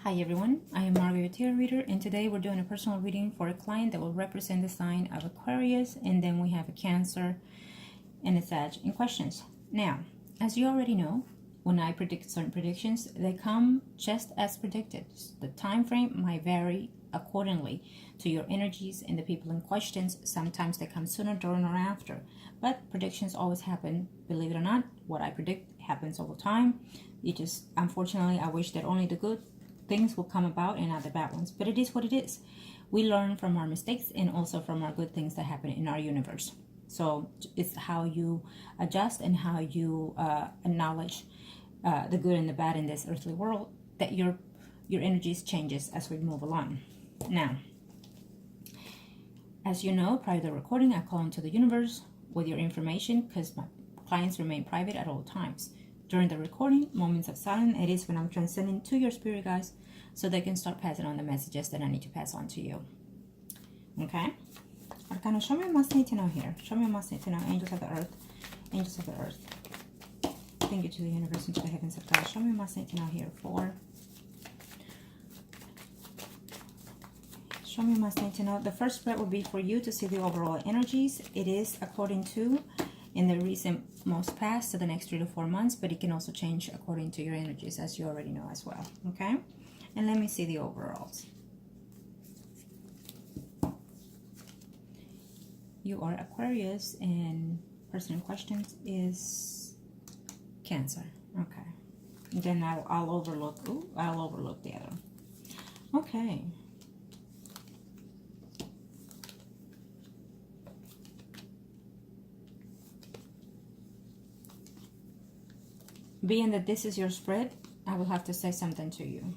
Hi everyone, I am Margourtarotreader, and today we're doing a personal reading for a client that will represent the sign of Aquarius, and then we have a Cancer and a Sag in questions. Now, as you already know, when I predict certain predictions, they come just as predicted. The time frame might vary accordingly to your energies and the people in questions. Sometimes they come sooner, during, or after, but predictions always happen. Believe it or not, what I predict happens over time. Unfortunately, I wish that only the good things will come about and not the bad ones, but it is what it is. We learn from our mistakes and also from our good things that happen in our universe. So it's how you adjust and how you acknowledge the good and the bad in this earthly world that your energies changes as we move along. Now, as you know, prior to the recording, I call into the universe with your information because my clients remain private at all times. During the recording, moments of silence, it is when I'm transcending to your spirit guides so they can start passing on the messages that I need to pass on to you. Okay? Arcana, show me what I need to know here. Show me what I need to know. Angels of the earth. Angels of the earth. Thank you to the universe and to the heavens of God. Show me what I need to know here. Show me what I need to know. The first spread will be for you to see the overall energies. It is according to in the recent most past to the next 3 to 4 months, but it can also change according to your energies, as you already know as well. Okay, and let me see the overalls. You are Aquarius, and person in questions is Cancer. Okay, and then I'll overlook. I'll overlook the other. Okay. Being that this is your spread, I will have to say something to you.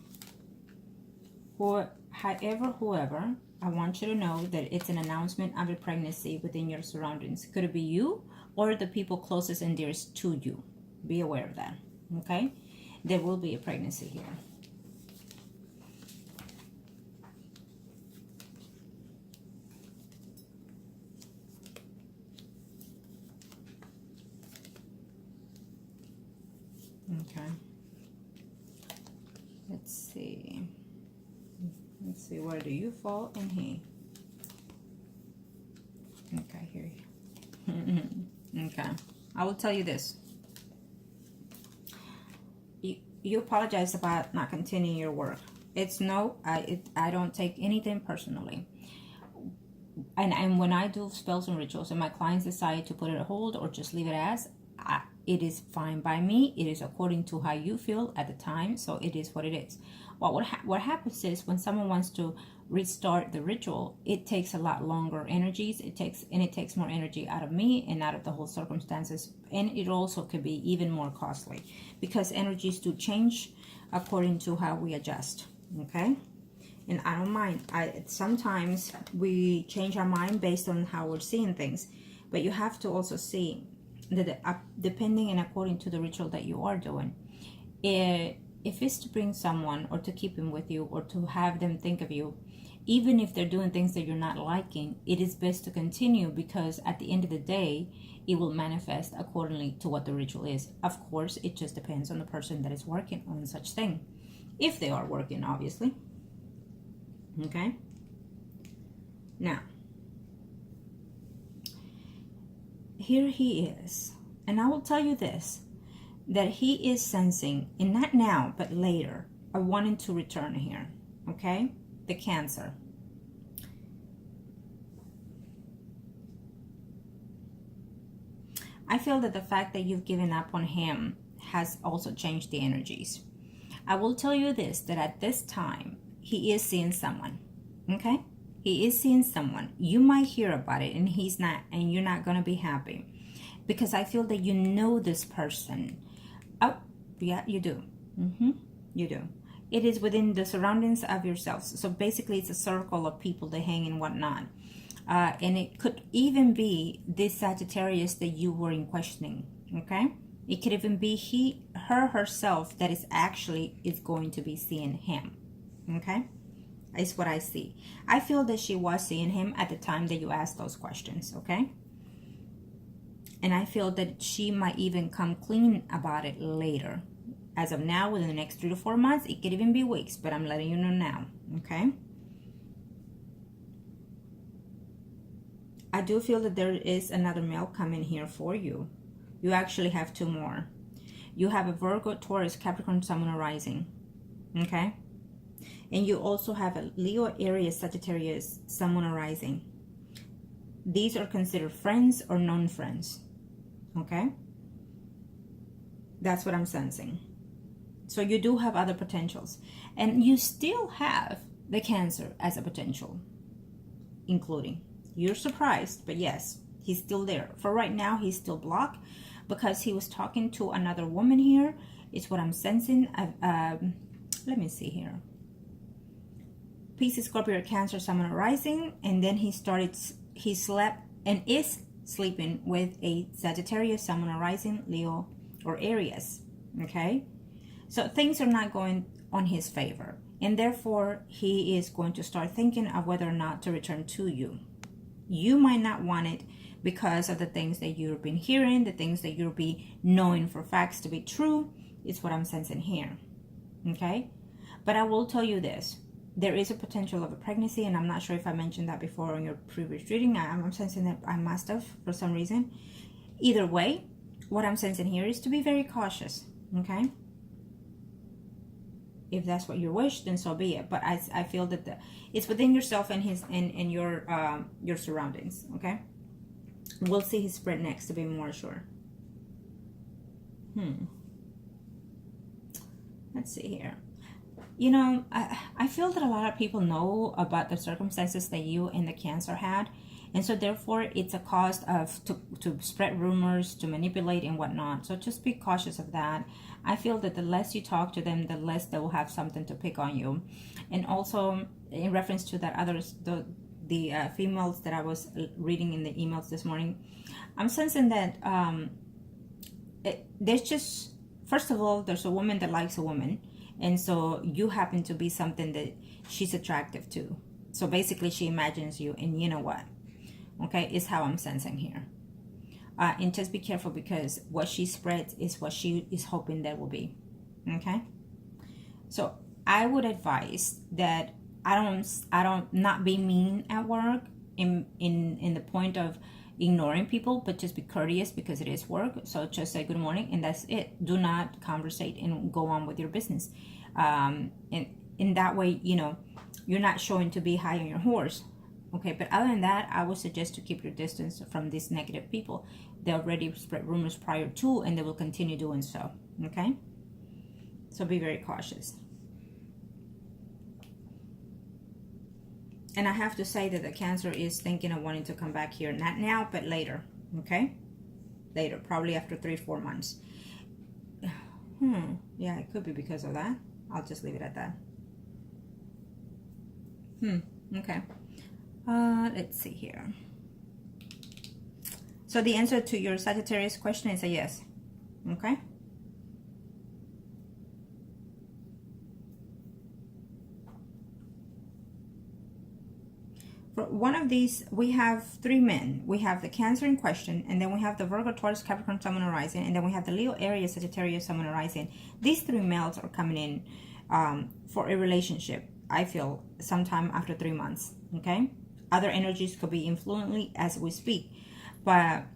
Whoever, I want you to know that it's an announcement of a pregnancy within your surroundings. Could it be you or the people closest and dearest to you? Be aware of that, okay? There will be a pregnancy here. Okay. Let's see, where do you fall in here? Okay, here you. Okay, I will tell you this. You apologize about not continuing your work. It's no, I don't take anything personally. And when I do spells and rituals and my clients decide to put it on hold or just leave it as, it is fine by me. It is according to how you feel at the time, so it is what it is. What happens is when someone wants to restart the ritual, it takes a lot longer energies. It takes more energy out of me and out of the whole circumstances, and it also could be even more costly because energies do change according to how we adjust. Okay, and I don't mind. Sometimes we change our mind based on how we're seeing things, but you have to also see that depending and according to the ritual that you are doing, if it's to bring someone or to keep them with you or to have them think of you, even if they're doing things that you're not liking, it is best to continue because at the end of the day, it will manifest accordingly to what the ritual is. Of course, it just depends on the person that is working on such thing, if they are working, obviously. Okay? Now, here he is, and I will tell you this, that he is sensing, and not now but later, I wanting to return here. Okay, the Cancer. I feel that the fact that you've given up on him has also changed the energies. I will tell you this, that at this time he is seeing someone. Okay, he is seeing someone. You might hear about it and he's not, and you're not going to be happy because I feel that you know this person. Oh, yeah, you do. You do. It is within the surroundings of yourselves. So basically it's a circle of people that hang and whatnot. And it could even be this Sagittarius that you were in questioning. Okay, it could even be her herself that is going to be seeing him. Okay, is what I see. I feel that she was seeing him at the time that you asked those questions. Okay, and I feel that she might even come clean about it later. As of now, within the next 3 to 4 months, it could even be weeks, but I'm letting you know now, okay? I do feel that there is another male coming here for you. You actually have 2 more. You have a Virgo, Taurus, Capricorn, Sun, Moon, Rising, okay? And you also have a Leo, Aries, Sagittarius, Sun, Moon, Rising. These are considered friends or non-friends, okay? That's what I'm sensing. So you do have other potentials. And you still have the Cancer as a potential, including. You're surprised, but yes, he's still there. For right now, he's still blocked because he was talking to another woman here. It's what I'm sensing. Let me see here. Pisces, Scorpio, Cancer, Sun, Moon, Rising. And then he slept and is sleeping with a Sagittarius, Sun, Moon, Rising, Leo, or Aries, okay? So things are not going on his favor, and therefore he is going to start thinking of whether or not to return to you. You might not want it because of the things that you've been hearing, the things that you'll be knowing for facts to be true. It's what I'm sensing here, okay? But I will tell you this. There is a potential of a pregnancy, and I'm not sure if I mentioned that before in your previous reading. I'm sensing that I must have for some reason. Either way, what I'm sensing here is to be very cautious, okay? If that's what you wish, then so be it. But I feel that it's within yourself and your surroundings, okay? We'll see his spread next to be more sure. Let's see here. You know, I feel that a lot of people know about the circumstances that you and the Cancer had. And so therefore, it's a cause to spread rumors, to manipulate and whatnot. So just be cautious of that. I feel that the less you talk to them, the less they will have something to pick on you. And also, in reference to that the females that I was reading in the emails this morning, I'm sensing that there's just, first of all, there's a woman that likes a woman. And so you happen to be something that she's attractive to. So basically, she imagines you, and you know what? Okay, is how I'm sensing here. And just be careful, because what she spreads is what she is hoping that will be. Okay, so I would advise that I don't not be mean at work in the point of ignoring people, but just be courteous because it is work. So just say good morning and that's it. Do not conversate and go on with your business. And in that way, you know, you're not showing to be high on your horse. Okay, but other than that, I would suggest to keep your distance from these negative people. They already spread rumors prior to, and they will continue doing so. Okay, so be very cautious. And I have to say that the Cancer is thinking of wanting to come back here, not now, but later. Okay, later, probably after 3-4 months. Yeah, it could be because of that. I'll just leave it at that. Okay. Let's see here. So the answer to your Sagittarius question is a yes. Okay. For one of these, we have 3 men. We have the Cancer in question, and then we have the Virgo, Taurus, Capricorn, Sun, Moon, Rising, and then we have the Leo, Aries, Sagittarius, Sun, Moon, Rising. These 3 males are coming in for a relationship, I feel, sometime after 3 months. Okay. Other energies could be influentially as we speak, but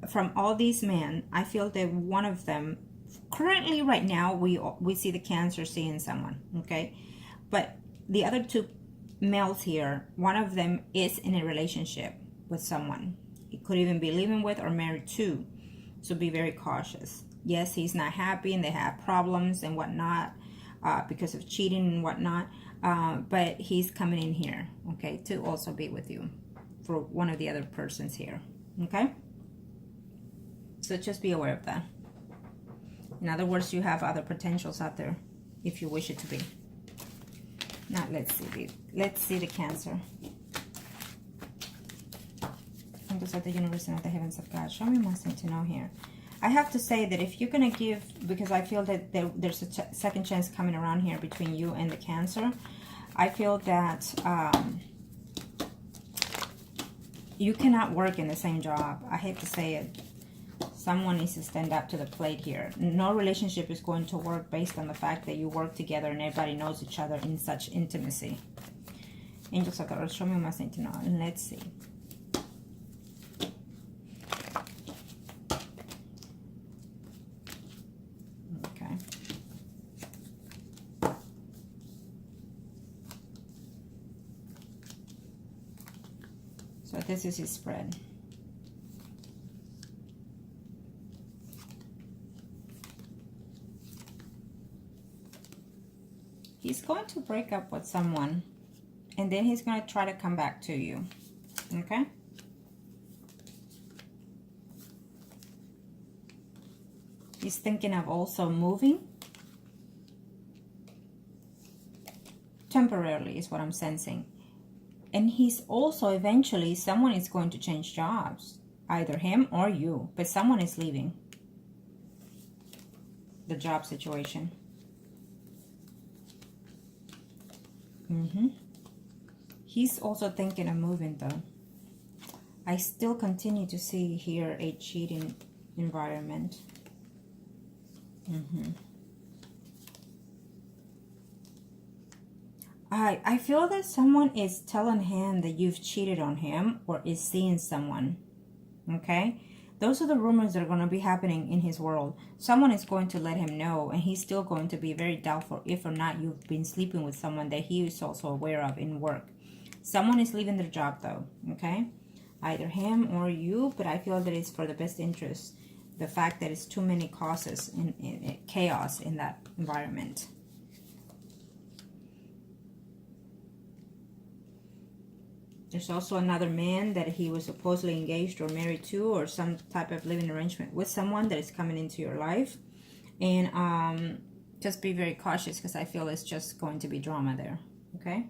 from all these men, I feel that one of them, currently right now, we see the Cancer seeing someone. Okay, but the other 2 males here, one of them is in a relationship with someone. He could even be living with or married to. So be very cautious. Yes, he's not happy and they have problems and whatnot because of cheating and whatnot. But he's coming in here, okay, to also be with you for one of the other persons here, okay? So just be aware of that. In other words, you have other potentials out there if you wish it to be. Now, let's see the Cancer. Focus of the universe and of the heavens of God. Show me what I need to know here. I have to say that if you're going to give, because I feel that there's a second chance coming around here between you and the Cancer, I feel that you cannot work in the same job. I hate to say it. Someone needs to stand up to the plate here. No relationship is going to work based on the fact that you work together and everybody knows each other in such intimacy. Angels of the Earth, show me what I need to know. And let's see. Okay. So this is his spread. He's going to break up with someone, and then he's going to try to come back to you, okay? He's thinking of also moving. Temporarily is what I'm sensing. And he's also eventually, someone is going to change jobs. Either him or you, but someone is leaving the job situation. He's also thinking of moving though. I still continue to see here a cheating environment. I feel that someone is telling him that you've cheated on him or is seeing someone. Okay? Those are the rumors that are going to be happening in his world. Someone is going to let him know, and he's still going to be very doubtful if or not you've been sleeping with someone that he is also aware of in work. Someone is leaving their job though, okay? Either him or you, but I feel that it's for the best interest. The fact that it's too many causes and chaos in that environment. There's also another man that he was supposedly engaged or married to, or some type of living arrangement with someone that is coming into your life. And just be very cautious, because I feel it's just going to be drama there, okay?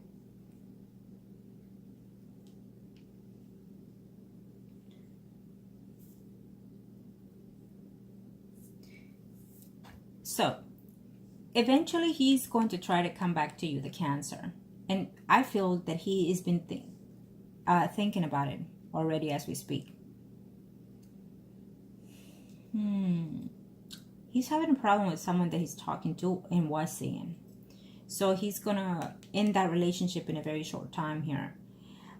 So, eventually he's going to try to come back to you, the Cancer. And I feel that he has been thinking about it already as we speak. He's having a problem with someone that he's talking to and was seeing. So he's gonna end that relationship in a very short time here.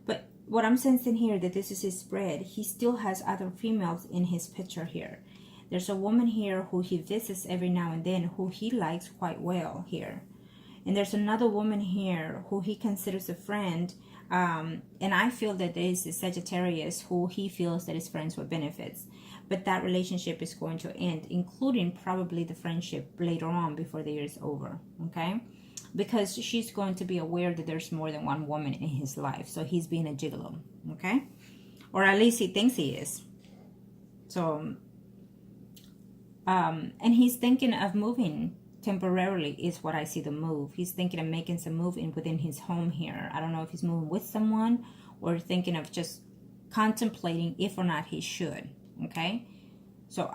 But what I'm sensing here, that this is his spread, he still has other females in his picture here. There's a woman here who he visits every now and then, who he likes quite well here. And there's another woman here who he considers a friend. And I feel that there is a Sagittarius who he feels that is friends with benefits. But that relationship is going to end, including probably the friendship later on before the year is over, okay? Because she's going to be aware that there's more than one woman in his life. So he's being a gigolo, okay? Or at least he thinks he is. So, and he's thinking of moving temporarily is what I see the move. He's thinking of making some move within his home here. I don't know if he's moving with someone or thinking of just contemplating if or not he should, okay? So,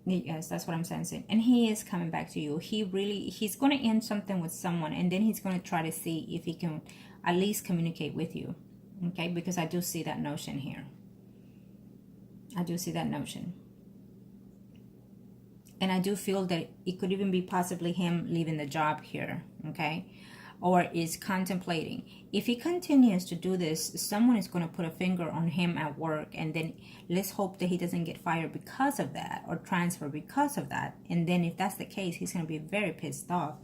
yes, that's what I'm sensing. And he is coming back to you. He's going to end something with someone, and then he's going to try to see if he can at least communicate with you, okay? Because I do see that notion here. I do see that notion. And I do feel that it could even be possibly him leaving the job here, okay? Or is contemplating. If he continues to do this, someone is going to put a finger on him at work, and then let's hope that he doesn't get fired because of that, or transfer because of that. And then if that's the case, he's going to be very pissed off.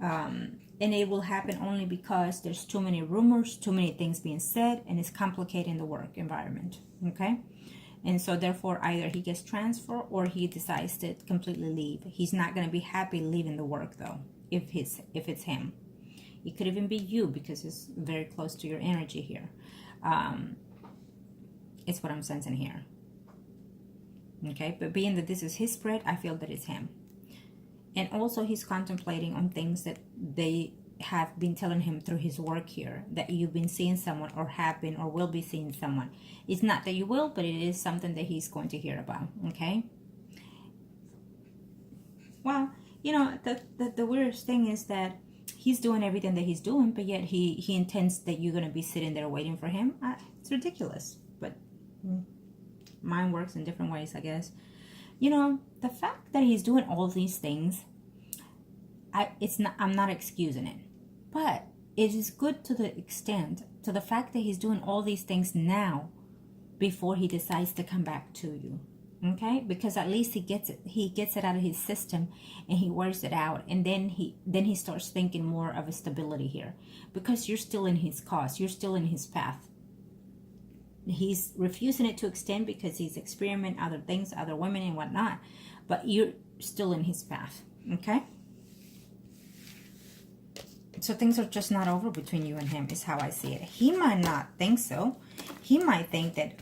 And it will happen only because there's too many rumors, too many things being said, and it's complicating the work environment, okay? And so therefore, either he gets transferred or he decides to completely leave. He's not going to be happy leaving the work though, if it's him. It could even be you, because it's very close to your energy here. It's what I'm sensing here. Okay, but being that this is his spread, I feel that it's him. And also he's contemplating on things that they have been telling him through his work here, that you've been seeing someone or have been or will be seeing someone. It's not that you will, but it is something that he's going to hear about, okay? Well, you know, the weirdest thing is that he's doing everything that he's doing, but yet he intends that you're going to be sitting there waiting for him. It's ridiculous, but mind works in different ways, I guess. You know, the fact that he's doing all these things, I'm not excusing it, but it is good to the extent, to the fact that he's doing all these things now before he decides to come back to you. Okay, because at least he gets it out of his system and he wears it out, and then he starts thinking more of a stability here, because you're still in his cause, you're still in his path. He's refusing it to extend because he's experimenting other things, other women and whatnot, but you're still in his path. Okay, so things are just not over between you and him, is how I see it. He might not think so. He might think that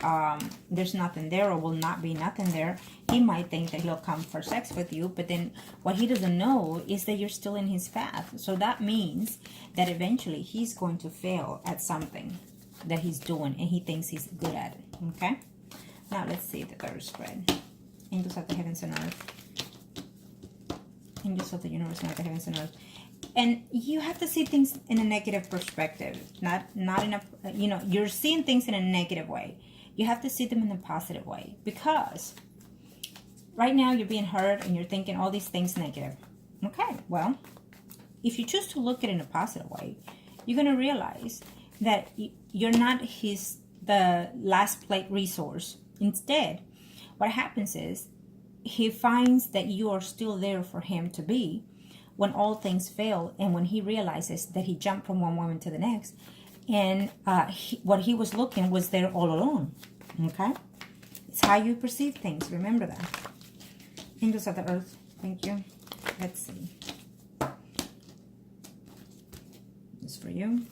there's nothing there, or will not be nothing there. He might think that he'll come for sex with you, but then what he doesn't know is that you're still in his path. So that means that eventually he's going to fail at something that he's doing, and he thinks he's good at it. Okay, now let's see the third spread. Angels of the heavens and earth. Angels of the universe and of the heavens and earth. And you have to see things in a negative perspective, not in a, you know, you're seeing things in a negative way. You have to see them in a positive way, because right now you're being hurt and you're thinking all these things negative. Okay, well, if you choose to look at it in a positive way, you're going to realize that you're not the last plate resource. Instead, what happens is he finds that you are still there for him to be when all things fail, and when he realizes that he jumped from one woman to the next, and what he was looking was there all along. Okay, it's how you perceive things. Remember that. Angels of the earth, thank you. Let's see. This for you.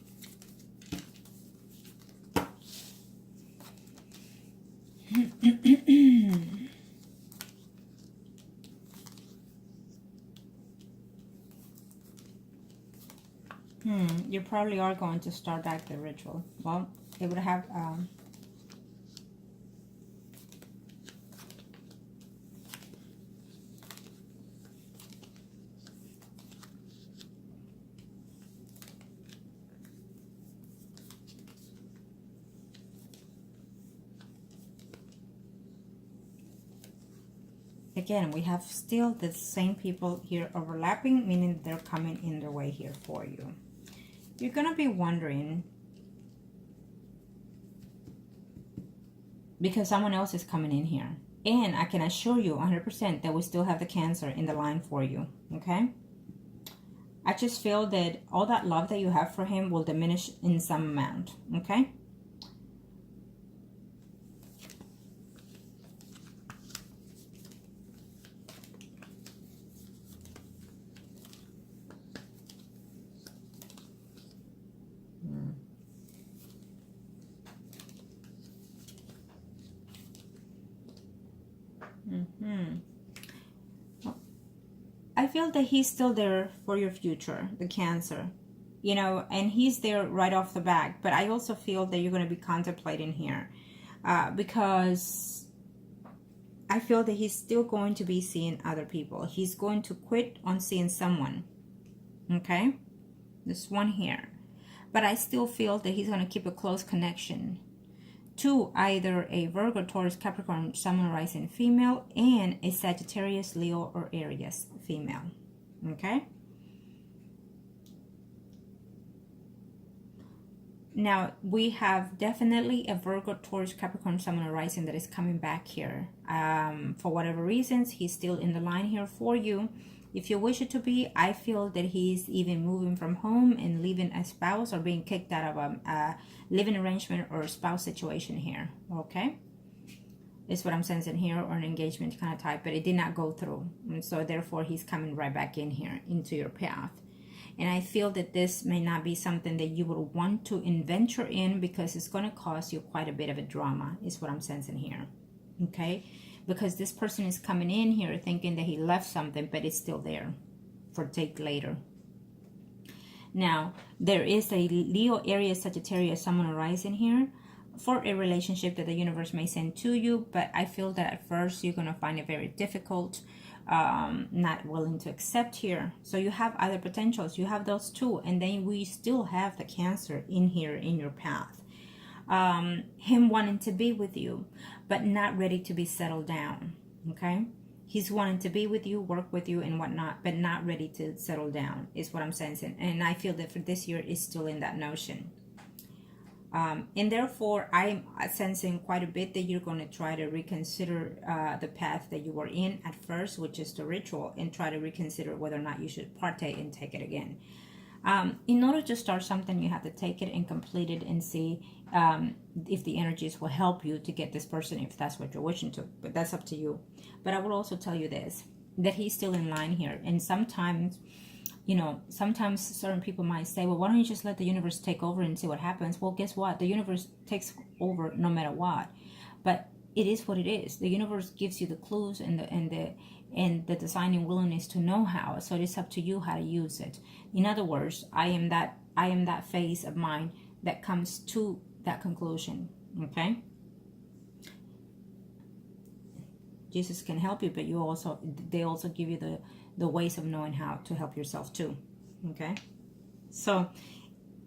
You probably are going to start back the ritual. Well, it would have again, we have still the same people here overlapping, meaning they're coming in their way here for you. You're going to be wondering, because someone else is coming in here. And I can assure you 100% that we still have the Cancer in the line for you. Okay? I just feel that all that love that you have for him will diminish in some amount. Okay? I feel that he's still there for your future, the Cancer, you know, and he's there right off the bat. But I also feel that you're going to be contemplating here because I feel that he's still going to be seeing other people. He's going to quit on seeing someone. Okay? This one here. But I still feel that he's going to keep a close connection to either a Virgo, Taurus, Capricorn, Sun, Moon, Rising female, and a Sagittarius, Leo, or Aries female. Okay? Now, we have definitely a Virgo, Taurus, Capricorn, Sun, Moon, Rising that is coming back here. For whatever reasons, he's still in the line here for you. If you wish it to be, I feel that he's even moving from home and leaving a spouse or being kicked out of a living arrangement or a spouse situation here. Okay? It's what I'm sensing here, or an engagement kind of type, but it did not go through. And so therefore, he's coming right back in here into your path. And I feel that this may not be something that you would want to venture in, because it's going to cause you quite a bit of a drama, is what I'm sensing here. Okay? Because this person is coming in here thinking that he left something, but it's still there for take later. Now, there is a Leo, Aries, Sagittarius, Sun, Moon, Rising here for a relationship that the universe may send to you, but I feel that at first you're going to find it very difficult, not willing to accept here. So you have other potentials. You have those two, and then we still have the Cancer in here in your path. him wanting to be with you, but not ready to be settled down. Okay? He's wanting to be with you, work with you, and whatnot, but not ready to settle down, is what I'm sensing. And I feel that for this year, is still in that notion. And therefore, I'm sensing quite a bit that you're going to try to reconsider the path that you were in at first, which is the ritual, and try to reconsider whether or not you should partake and take it again. In order to start something, you have to take it and complete it and see if the energies will help you to get this person, if that's what you're wishing to. But that's up to you. But I will also tell you this, that he's still in line here. And sometimes, you know, sometimes certain people might say, well, why don't you just let the universe take over and see what happens? Well, guess what? The universe takes over no matter what. But it is what it is. The universe gives you the clues and the designing willingness to know how. So it is up to you how to use it. In other words, I am that phase of mind that comes to that conclusion. Okay? Jesus can help you, but they also give you the ways of knowing how to help yourself too. Okay? So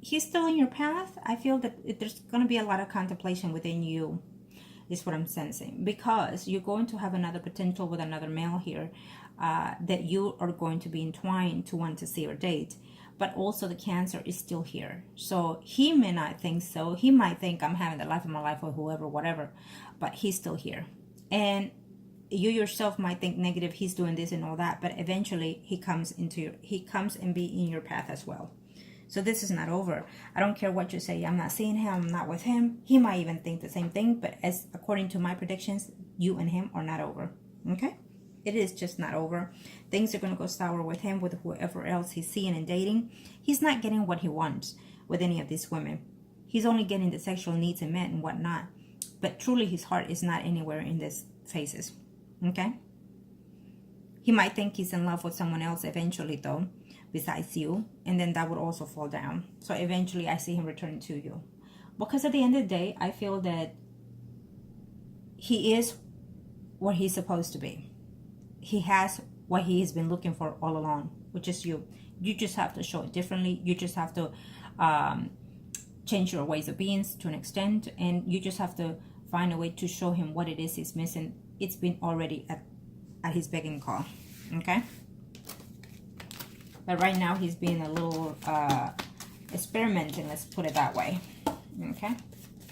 he's still in your path. I feel that there's going to be a lot of contemplation within you, is what I'm sensing, because you're going to have another potential with another male here that you are going to be entwined to want to see or date. But also the Cancer is still here. So he may not think so. He might think I'm having the life of my life or whoever, whatever, but he's still here. And you yourself might think negative, he's doing this and all that, but eventually he comes and be in your path as well. So this is not over. I don't care what you say. I'm not seeing him. I'm not with him. He might even think the same thing, but as according to my predictions, you and him are not over. Okay? It is just not over. Things are going to go sour with him, with whoever else he's seeing and dating. He's not getting what he wants with any of these women. He's only getting the sexual needs and met and whatnot. But truly his heart is not anywhere in these phases. Okay? He might think he's in love with someone else eventually though, besides you. And then that would also fall down. So eventually I see him returning to you. Because at the end of the day, I feel that he is what he's supposed to be. He has what he has been looking for all along, which is you. You just have to show it differently. You just have to change your ways of being to an extent, and you just have to find a way to show him what it is he's missing. It's been already at his beck and call. Okay? But right now he's being a little experimenting, let's put it that way. Okay?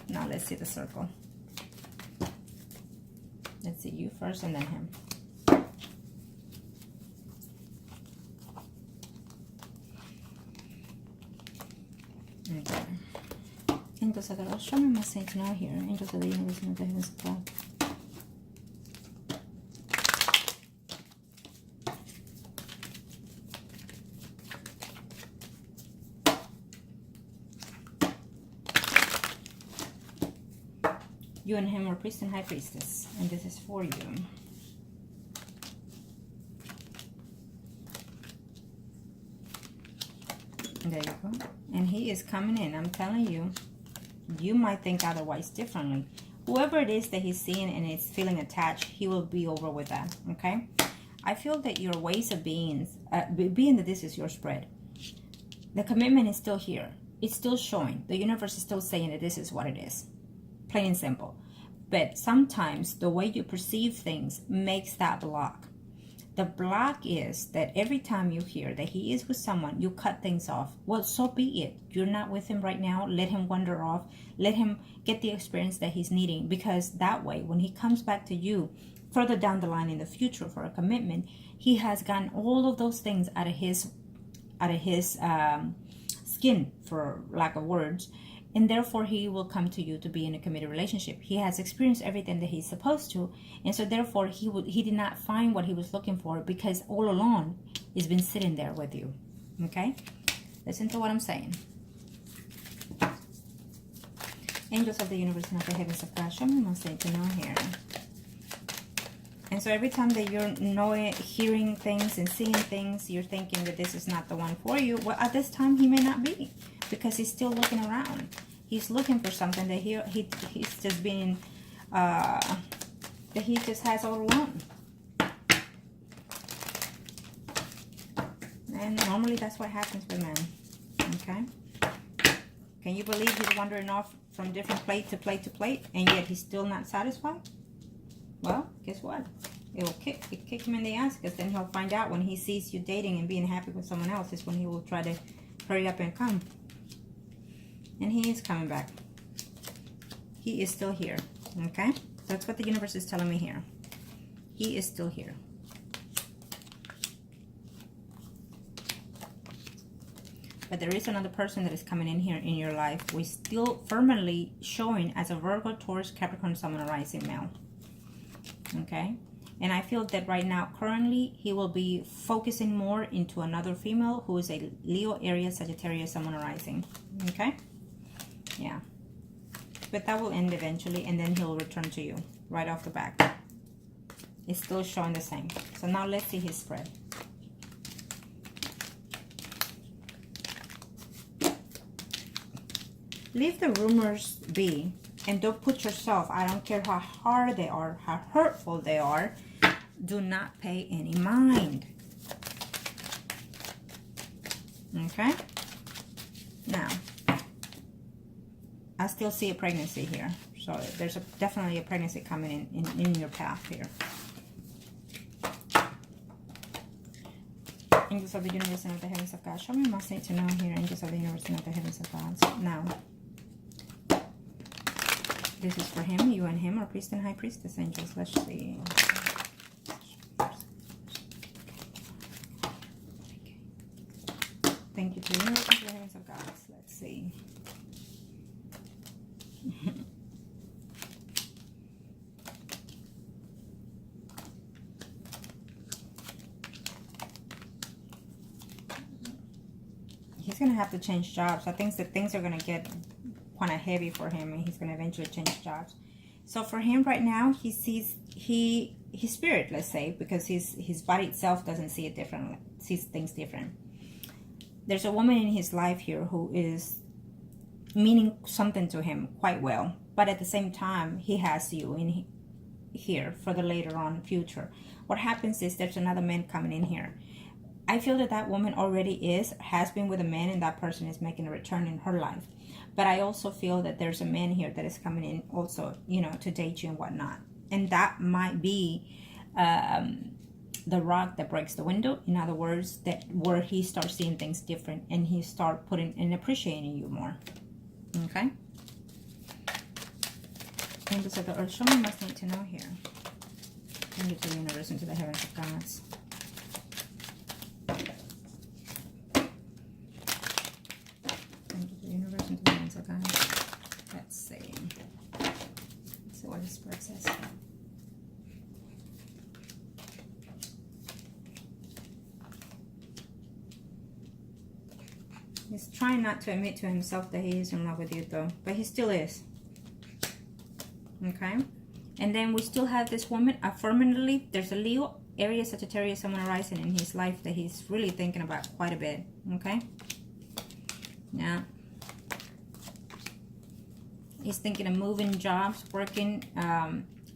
Now let's see the circle. Let's see you first and then him. Okay. Angels of the Lord, show me a message now here. Angels of the universe and of the heavens above. You and him are priest and high priestess, and this is for you. There you go. And he is coming in. I'm telling you, you might think otherwise differently. Whoever it is that he's seeing and is feeling attached, he will be over with that. Okay? I feel that your ways of being that this is your spread, the commitment is still here. It's still showing. The universe is still saying that this is what it is. Plain and simple. But sometimes the way you perceive things makes that block. The block is that every time you hear that he is with someone, you cut things off. Well, so be it. You're not with him right now. Let him wander off. Let him get the experience that he's needing. Because that way, when he comes back to you further down the line in the future for a commitment, he has gotten all of those things out of his skin, for lack of words. And therefore, he will come to you to be in a committed relationship. He has experienced everything that he's supposed to. And so therefore, he did not find what he was looking for, because all along, he's been sitting there with you. Okay? Listen to what I'm saying. Angels of the universe and of the heavens of God, show me my say to know here. And so every time that you're hearing things and seeing things, you're thinking that this is not the one for you. Well, at this time, he may not be. Because he's still looking around. He's looking for something that he's just being, that he just has all along. And normally that's what happens with men. Okay? Can you believe he's wandering off from different plate to plate to plate, and yet he's still not satisfied? Well, guess what? It will kick him in the ass, because then he'll find out when he sees you dating and being happy with someone else is when he will try to hurry up and come. And he is coming back. He is still here, okay? That's what the universe is telling me here. He is still here. But there is another person that is coming in here in your life who is still firmly showing as a Virgo, Taurus, Capricorn, Sun, and Rising male. Okay? And I feel that right now, currently, he will be focusing more into another female who is a Leo, Aries, Sagittarius, Sun, and Rising. Okay? Yeah. But that will end eventually, and then he'll return to you right off the back. It's still showing the same. So now let's see his spread. Leave the rumors be, and don't put yourself, I don't care how hard they are, how hurtful they are, do not pay any mind. Okay? Now, I still see a pregnancy here. So there's definitely a pregnancy coming in your path here. Angels of the universe and of the heavens of God. Show me what I need to know here. Angels of the universe and of the heavens of God. Now, this is for him, you and him, or priest and high priestess angels. Let's see. Thank you to the universe and to the heavens of God. Let's see. He's going to have to change jobs. I think that things are going to get kind of heavy for him, and he's going to eventually change jobs. So for him right now, he sees his spirit, let's say, because his body itself doesn't see it differently, sees things different. There's a woman in his life here who is meaning something to him quite well, but at the same time, he has you in here for the later on future. What happens is there's another man coming in here. I feel that that woman already has been with a man, and that person is making a return in her life. But I also feel that there's a man here that is coming in also, you know, to date you and whatnot. And that might be the rock that breaks the window. In other words, that where he starts seeing things different and he start putting and appreciating you more. Okay? Angels of the earth, show me what I need to know here. Angels of the universe into the heavens of gods. Let's see. So what the spread says. He's trying not to admit to himself that he is in love with you though, but he still is. Okay? And then we still have this woman, affirmatively, there's a Leo, Aries, Sagittarius, someone arising in his life that he's really thinking about quite a bit. Okay? Yeah. He's thinking of moving jobs, working,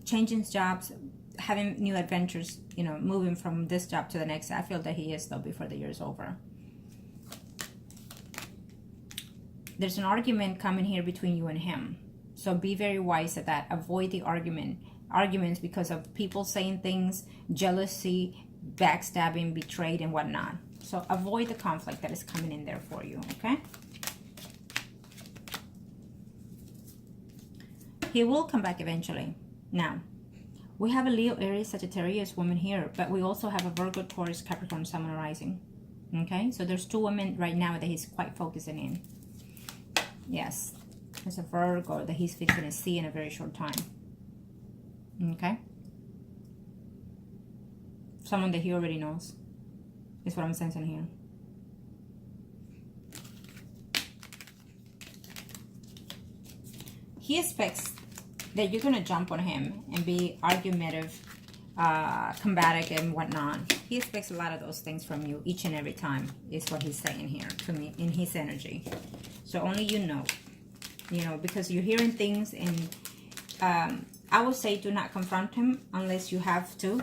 changing jobs, having new adventures, you know, moving from this job to the next. I feel that he is, though, before the year is over. There's an argument coming here between you and him. So be very wise at that. Avoid the arguments because of people saying things, jealousy, backstabbing, betrayed, and whatnot. So avoid the conflict that is coming in there for you, okay? He will come back eventually. Now, we have a Leo, Aries, Sagittarius woman here, but we also have a Virgo, Taurus, Capricorn, Sun, rising. Okay, so there's two women right now that he's quite focusing in. Yes, there's a Virgo that he's fixing to see in a very short time. Okay, someone that he already knows is what I'm sensing here. He expects that you're going to jump on him and be argumentative, combative, and whatnot. He expects a lot of those things from you each and every time, is what he's saying here to me in his energy. So only you know, because you're hearing things, and I would say do not confront him unless you have to.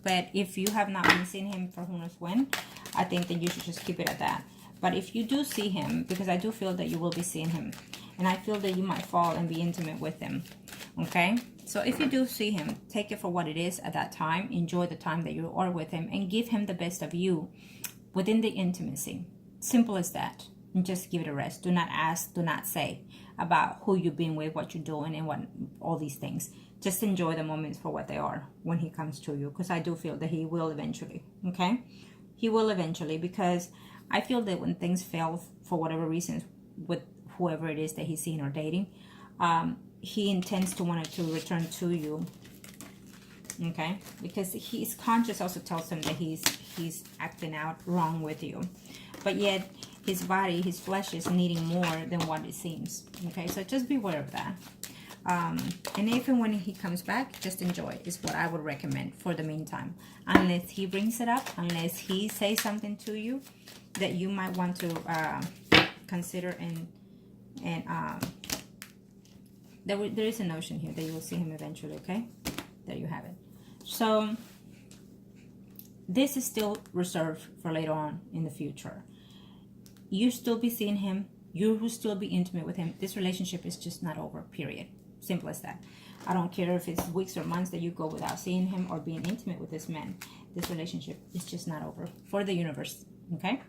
But if you have not been seeing him for who knows when, I think that you should just keep it at that. But if you do see him, because I do feel that you will be seeing him, And I feel that you might fall and be intimate with him. Okay? So if you do see him, take it for what it is at that time. Enjoy the time that you are with him and give him the best of you within the intimacy. Simple as that. And just give it a rest. Do not ask, do not say about who you've been with, what you're doing, and what all these things. Just enjoy the moments for what they are when he comes to you, because I do feel that he will eventually. Okay? He will eventually, because I feel that when things fail for whatever reasons with whoever it is that he's seeing or dating, he intends to want to return to you. Okay? Because his conscience also tells him that he's acting out wrong with you. But yet, his body, his flesh is needing more than what it seems. Okay? So just be aware of that. And even when he comes back, just enjoy is what I would recommend for the meantime. Unless he brings it up, unless he says something to you that you might want to consider, and there is a notion here that you will see him eventually. Okay, there you have it. So this is still reserved for later on in the future. You still be seeing him. You will still be intimate with him. This relationship is just not over, period. Simple as that. I don't care if it's weeks or months that you go without seeing him or being intimate with this man. This relationship is just not over for the universe. Okay?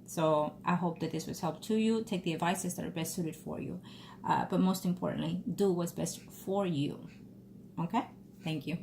So I hope that this was helpful to you. Take the advices that are best suited for you. But most importantly, do what's best for you. Okay? Thank you.